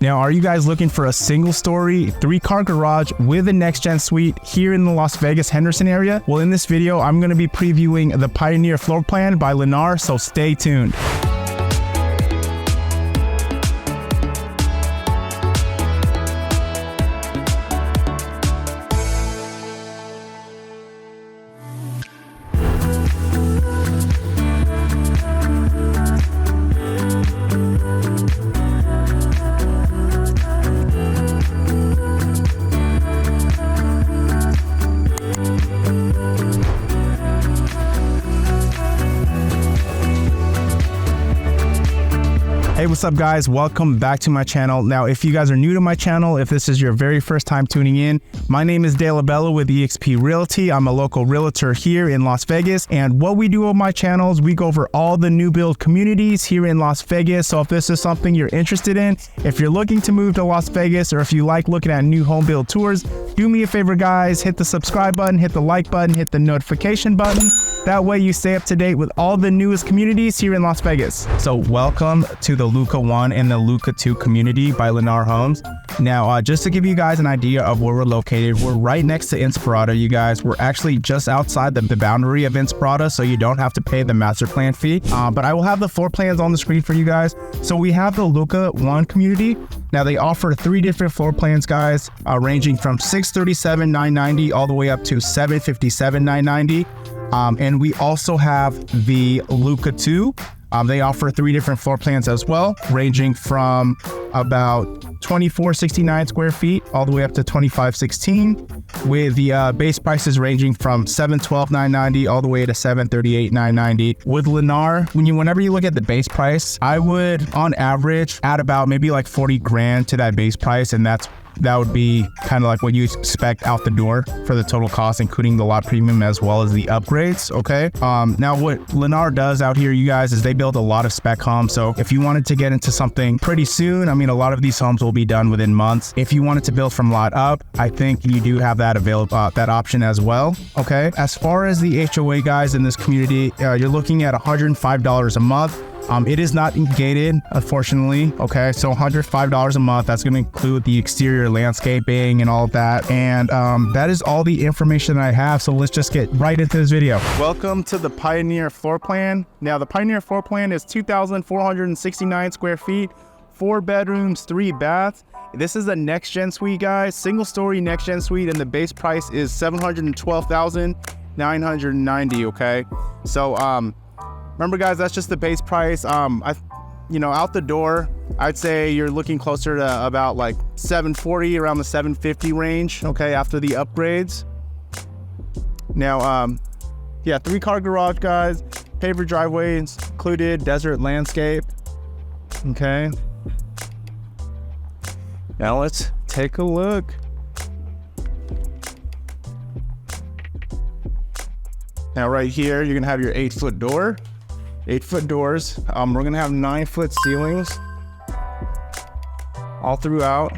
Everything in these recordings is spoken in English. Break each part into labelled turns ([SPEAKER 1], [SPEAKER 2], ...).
[SPEAKER 1] Now, are you guys looking for a single story, 3-car garage with a next gen suite here in the Las Vegas Henderson area? Well, in this video, I'm going to be previewing the Pioneer floor plan by Lennar, so stay tuned. Hey, what's up guys? Welcome back to my channel. Now, if you guys are new to my channel, if this is your very first time tuning in, my name is Dale Abella with eXp Realty. I'm a local realtor here in Las Vegas. And what we do on my channel is we go over all the new build communities here in Las Vegas. So if this is something you're interested in, if you're looking to move to Las Vegas, or if you like looking at new home build tours, do me a favor guys, hit the subscribe button, hit the like button, hit the notification button. That way you stay up to date with all the newest communities here in Las Vegas. So welcome to the Luca I and the Luca II community by Lennar Homes. Now, just to give you guys an idea of where we're located, we're right next to Inspirada, you guys. We're actually just outside the boundary of Inspirada, so you don't have to pay the master plan fee. But I will have the floor plans on the screen for you guys. So we have the Luca I community. Now they offer 3 different floor plans, guys, ranging from $637,990 all the way up to $757,990. And we also have the Luca II. They offer 3 different floor plans as well, ranging from about 2469 square feet all the way up to 2516, with the base prices ranging from $712,990 all the way to $738,990. With Lennar, whenever you look at the base price, I would on average add about maybe like 40 grand to that base price, and that would be kind of like what you expect out the door for the total cost, including the lot premium as well as the upgrades. Okay. Now what Lennar does out here, you guys, is they build a lot of spec homes. So if you wanted to get into something pretty soon, I mean, a lot of these homes will be done within months. If you wanted to build from lot up, I think you do have that available, that option as well. Okay. As far as the HOA guys in this community, you're looking at $105 a month. It is not gated, unfortunately. Okay, so $105 a month. That's going to include the exterior landscaping and all of that. And that is all the information that I have. So let's just get right into this video. Welcome to the Pioneer floor plan. Now, the Pioneer floor plan is 2,469 square feet, 4 bedrooms, 3 baths. This is a next gen suite, guys. Single story next gen suite, and the base price is $712,990. Okay, so remember guys, that's just the base price. Out the door, I'd say you're looking closer to about like 740, around the 750 range. Okay, after the upgrades. Now, yeah, 3-car garage, guys. Paver driveways included, desert landscape. Okay. Now let's take a look. Now right here, you're gonna have your 8-foot door. 8-foot doors. We're gonna have 9-foot ceilings all throughout.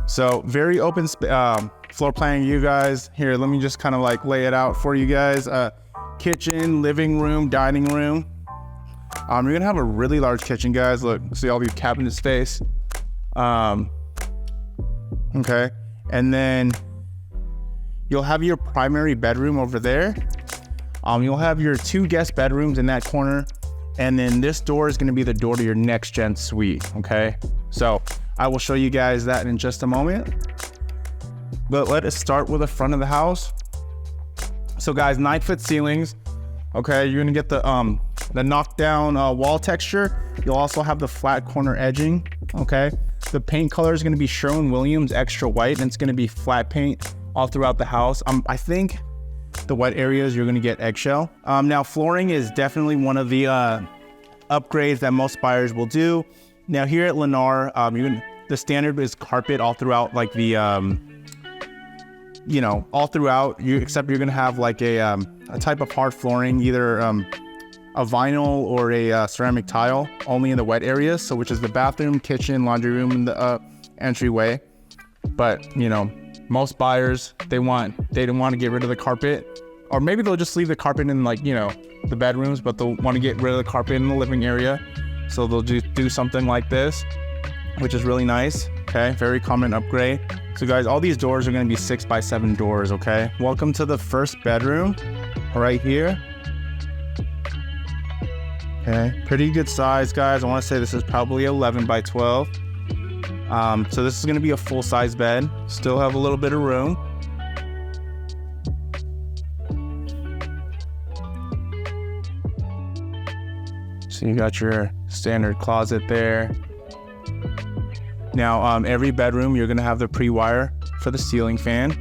[SPEAKER 1] So very open floor plan, you guys. Here, let me just kind of like lay it out for you guys. Kitchen, living room, dining room. You're gonna have a really large kitchen, guys. Look, see all these cabinet space. Okay. And then you'll have your primary bedroom over there. You'll have your 2 guest bedrooms in that corner. And then this door is going to be the door to your next gen suite. Okay. So I will show you guys that in just a moment. But let us start with the front of the house. So guys, 9-foot ceilings. Okay. You're going to get the knockdown wall texture. You'll also have the flat corner edging. Okay. The paint color is going to be Sherwin-Williams extra white, and it's going to be flat paint all throughout the house. I think the wet areas you're going to get eggshell. Now flooring is definitely one of the upgrades that most buyers will do. Now here at Lennar, the standard is carpet all throughout, like the all throughout. Except you're going to have like a type of hard flooring, either a vinyl or a ceramic tile, only in the wet areas, so which is the bathroom, kitchen, laundry room, and the entryway. But most buyers, they don't want to get rid of the carpet. or maybe they'll just leave the carpet in like, you know, the bedrooms, but they'll want to get rid of the carpet in the living area. So they'll do something like this, which is really nice. Okay, very common upgrade. So guys, all these doors are going to be 6x7 doors. Okay, welcome to the first bedroom right here. Okay, pretty good size, guys. I want to say this is probably 11x12. So this is going to be a full-size bed. Still have a little bit of room. So you got your standard closet there. Now, every bedroom, you're going to have the pre-wire for the ceiling fan.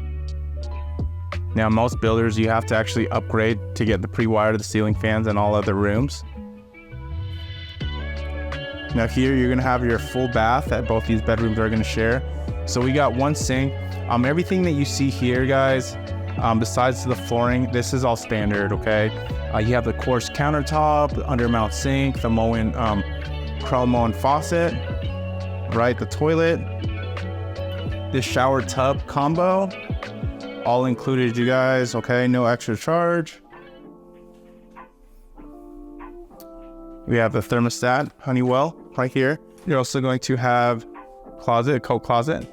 [SPEAKER 1] Now, most builders, you have to actually upgrade to get the pre-wire to the ceiling fans in all other rooms. Now here, you're going to have your full bath that both these bedrooms are going to share. So we got one sink. Everything that you see here, guys, besides the flooring, this is all standard, okay? You have the quartz countertop, the undermount sink, the Moen, Krell Moen faucet, right? The toilet, this shower tub combo, all included, you guys, okay? No extra charge. We have the thermostat, Honeywell, right here. You're also going to have closet, a coat closet.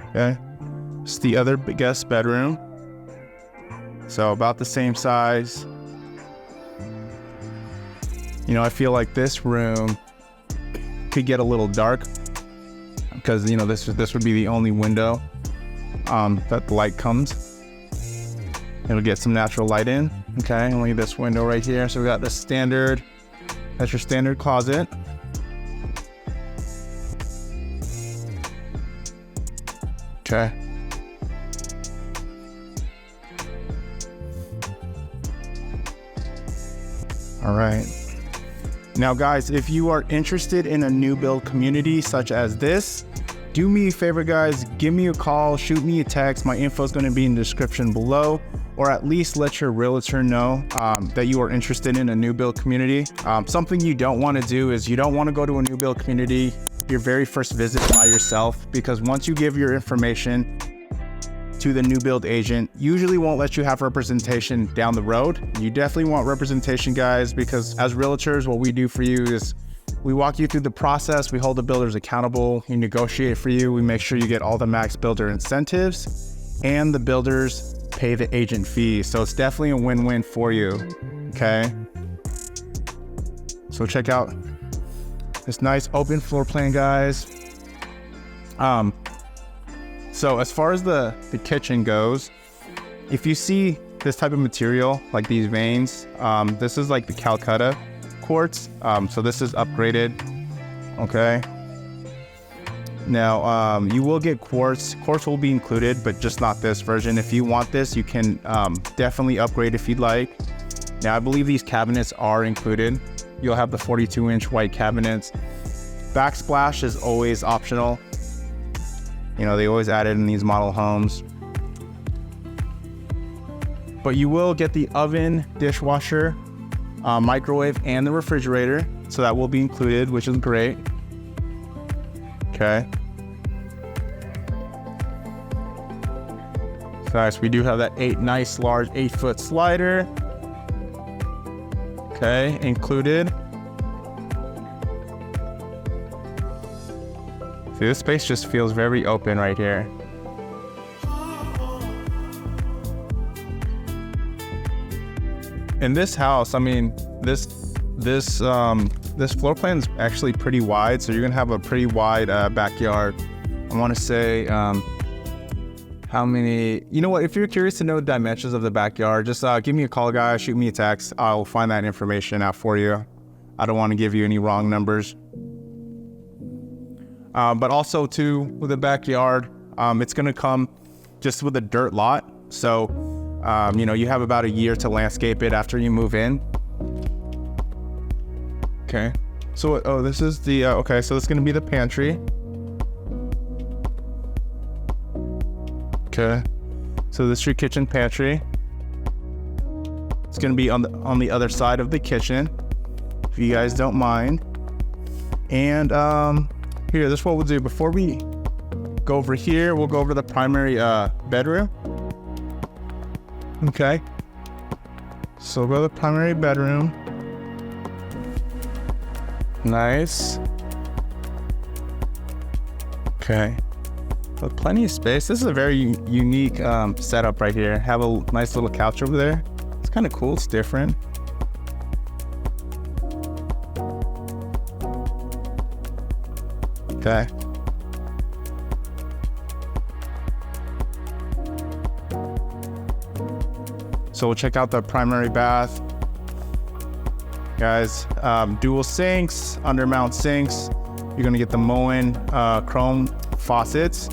[SPEAKER 1] Okay, it's the other guest bedroom. So about the same size. You know, I feel like this room could get a little dark because, you know, this would be the only window that the light comes. It'll get some natural light in. Okay, only this window right here. So we got the standard, that's your standard closet. Okay. All right. Now guys, if you are interested in a new build community such as this, do me a favor, guys, give me a call, shoot me a text. My info is going to be in the description below, or at least let your realtor know that you are interested in a new build community. Something you don't want to do is you don't want to go to a new build community your very first visit by yourself, because once you give your information to the new build agent, usually won't let you have representation down the road. You definitely want representation, guys, because as realtors, what we do for you is we walk you through the process. We hold the builders accountable. We negotiate for you. We make sure you get all the max builder incentives, and the builders pay the agent fee. So it's definitely a win-win for you. Okay. So check out this nice open floor plan, guys. So as far as the kitchen goes, if you see this type of material, like these veins, this is like the Calcutta quartz. So this is upgraded. Okay. Now, you will get quartz. Quartz will be included, but just not this version. If you want this, you can definitely upgrade if you'd like. Now, I believe these cabinets are included. You'll have the 42-inch white cabinets. Backsplash is always optional. You know, they always add it in these model homes. But you will get the oven, dishwasher, microwave, and the refrigerator. So that will be included, which is great. Okay. So guys, we do have that nice large 8-foot slider. Okay, included. See, this space just feels very open right here. In this house, I mean, this floor plan is actually pretty wide, so you're gonna have a pretty wide backyard. I want to say how many, you know what, if you're curious to know the dimensions of the backyard, just give me a call, guys, shoot me a text. I'll find that information out for you. I don't want to give you any wrong numbers. But also too, with the backyard, it's gonna come just with a dirt lot. So, you know, you have about a year to landscape it after you move in. Okay. So, oh, this is the, okay, so it's gonna be the pantry. Okay. So this is your kitchen pantry. It's gonna be on the other side of the kitchen, if you guys don't mind. And here, this is what we'll do. Before we go over here, we'll go over the primary bedroom. Okay. So we'll go to the primary bedroom. Nice. Okay. But plenty of space. This is a very unique setup right here. Have a nice little couch over there. It's kind of cool. It's different. Okay. So we'll check out the primary bath. Guys, dual sinks, undermount sinks. You're gonna get the Moen chrome faucets,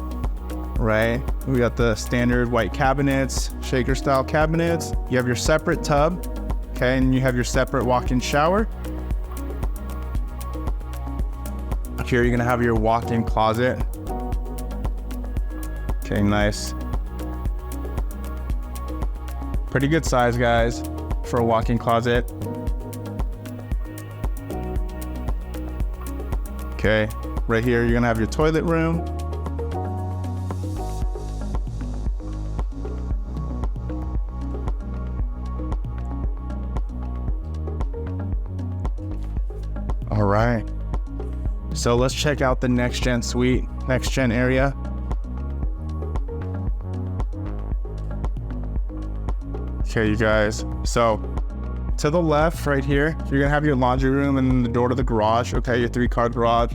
[SPEAKER 1] right? We got the standard white cabinets, shaker style cabinets. You have your separate tub, okay? And you have your separate walk-in shower. Here you're gonna have your walk-in closet. Okay, nice. Pretty good size, guys, for a walk-in closet. Okay, right here you're gonna have your toilet room. All right. So let's check out the next gen suite, next gen area. Okay, you guys. So to the left right here, you're gonna have your laundry room and then the door to the garage. Okay, your 3-car garage.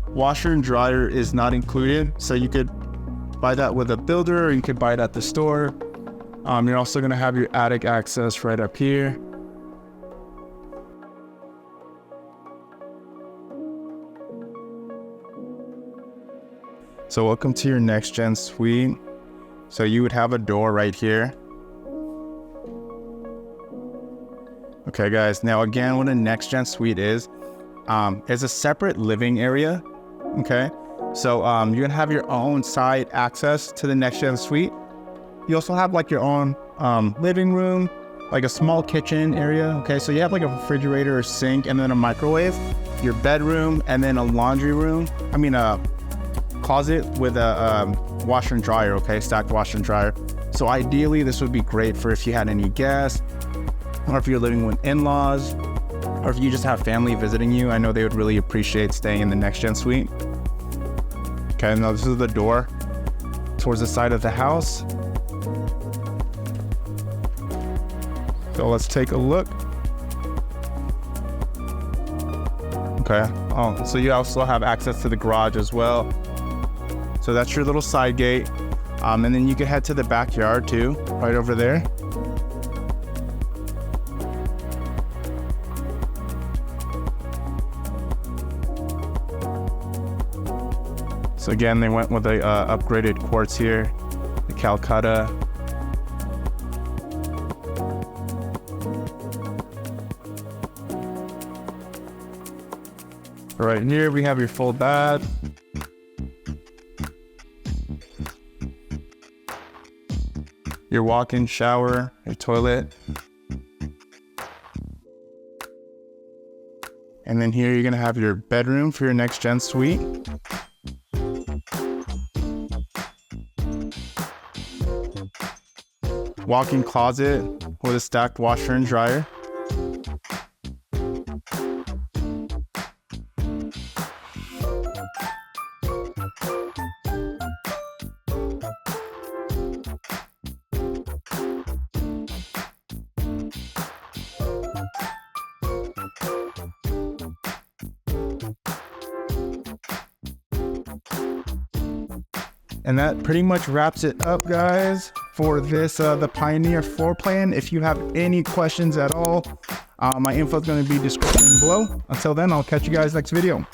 [SPEAKER 1] Washer and dryer is not included. So you could buy that with a builder or you could buy it at the store. You're also gonna have your attic access right up here. So welcome to your next gen suite. So you would have a door right here. Okay guys, now again, what a next gen suite is a separate living area. Okay, so you're gonna have your own side access to the next gen suite. You also have like your own living room, like a small kitchen area. Okay, so you have like a refrigerator or sink and then a microwave, your bedroom, and then a laundry room. I mean a closet with a washer and dryer. Okay, stacked washer and dryer. So ideally this would be great for if you had any guests, or if you're living with in-laws, or if you just have family visiting you. I know they would really appreciate staying in the next gen suite. Okay, now this is the door towards the side of the house. So let's take a look. Okay, oh, so you also have access to the garage as well. So that's your little side gate. And then you can head to the backyard too, right over there. So again, they went with the upgraded quartz here, the Calcutta. Right here, we have your full bath. Your walk-in shower, your toilet. And then here, you're gonna have your bedroom for your next gen suite. Walk-in closet with a stacked washer and dryer. And that pretty much wraps it up, guys, for this, the Pioneer floor plan. If you have any questions at all, my info is going to be description below. Until then, I'll catch you guys next video.